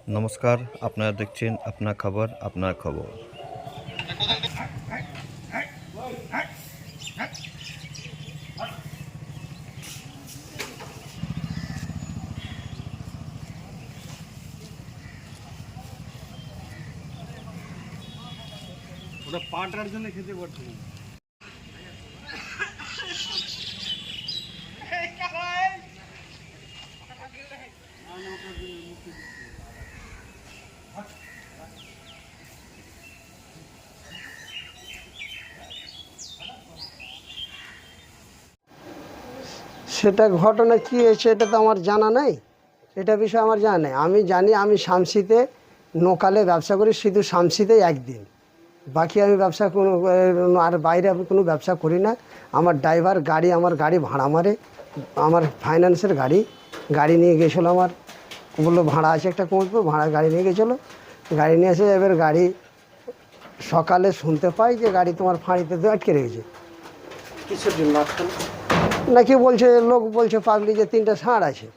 নমস্কার, আপনারা দেখছেন আপনার খবর আপনার খবর। ওটা পাটার জন্য খেতে পারছি না। সেটা ঘটনা কী হয়েছে এটা তো আমার জানা নাই, এটা বিষয়ে আমার জানা নেই। আমি জানি আমি শামসিতে লোকালে ব্যবসা করি, শুধু শামসিতেই একদিন, বাকি আমি ব্যবসা কোনো আর বাইরে আমি কোনো ব্যবসা করি না। আমার ড্রাইভার গাড়ি, আমার গাড়ি ভাড়া মারে, আমার ফাইন্যান্সের গাড়ি গাড়ি নিয়ে গেছিলো। আমার বললো ভাড়া আছে একটা কমবে, ভাড়া গাড়ি নিয়ে গেছিলো। গাড়ি নিয়ে এসে এবার গাড়ি সকালে শুনতে পাই যে গাড়ি তোমার ফাঁড়িতে আটকে রেখেছে। কিসের জন্য নাকি বলছে, লোক বলছে পাবলিক যে 3টা ষাঁড় আছে।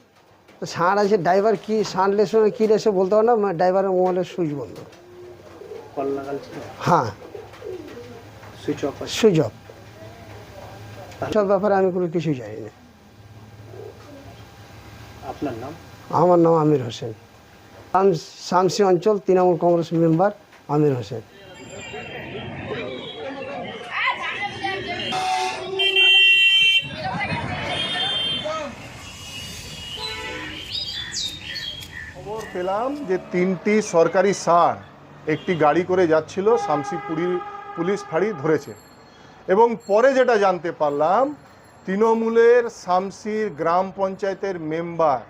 তো ষাঁড় আছে, ড্রাইভার কী ষাঁড় লেসে কী লেসে বলতে পারো না, ড্রাইভারের মোবাইলের সুইচ বন্ধ। হ্যাঁ, সুইচ অফ। সব ব্যাপারে আমি কোনো কিছু জানি না। আপনার নাম? আমার নাম আমির হোসেন, শামসি অঞ্চল তৃণমূল কংগ্রেস মেম্বার আমির হোসেন। খবর পেলাম যে 3টি সরকারি ষাঁড় একটি গাড়ি করে যাচ্ছিল, শামসি পুলিশ ফাঁড়ি ধরেছে। এবং পরে যেটা জানতে পারলাম, তৃণমূলের শামসির গ্রাম পঞ্চায়েতের মেম্বার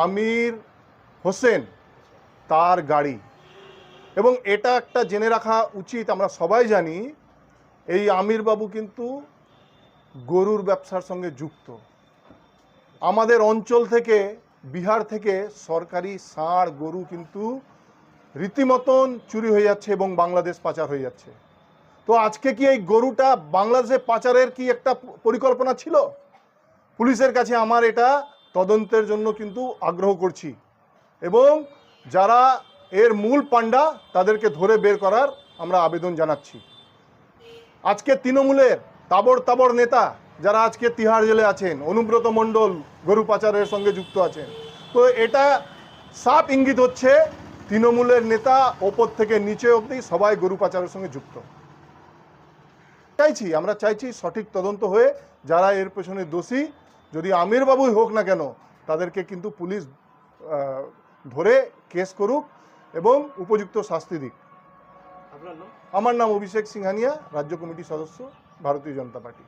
আমির হোসেন তার গাড়ি। এবং এটা একটা জেনে রাখা উচিত, আমরা সবাই জানি এই আমির বাবু কিন্তু গরুর ব্যবসার সঙ্গে যুক্ত। আমাদের অঞ্চল থেকে, বিহার থেকে সরকারি ষাঁড় গরু কিন্তু রীতিমতন চুরি হয়ে যাচ্ছে এবং বাংলাদেশ পাচার হয়ে যাচ্ছে। তো আজকে কি এই গরুটা বাংলাদেশে পাচারের কি একটা পরিকল্পনা ছিল? পুলিশের কাছে আমার এটা তদন্তের জন্য কিন্তু আগ্রহ করছি, এবং যারা এর মূল পাণ্ডা তাদেরকে ধরে বের করার আমরা আবেদন জানাচ্ছি। আজকে তৃণমূলের তাবড় নেতা যারা আজকে তিহার জেলে আছেন, অনুব্রত মণ্ডল গরু পাচারের সঙ্গে যুক্ত আছেন। তো এটা সাফ ইঙ্গিত হচ্ছে তৃণমূলের নেতা ওপর থেকে নিচে অবধি সবাই গরু পাচারের সঙ্গে যুক্ত। আমরা চাইছি সঠিক তদন্ত হয়ে যারা এর পেছনে দোষী, যদি আমির বাবুই হোক না কেন, তাদেরকে কিন্তু পুলিশ ধরে কেস করুক এবং উপযুক্ত শাস্তি দিক। আমার নাম অভিষেক সিংহানিয়া, রাজ্য কমিটির সদস্য, ভারতীয় জনতা পার্টি।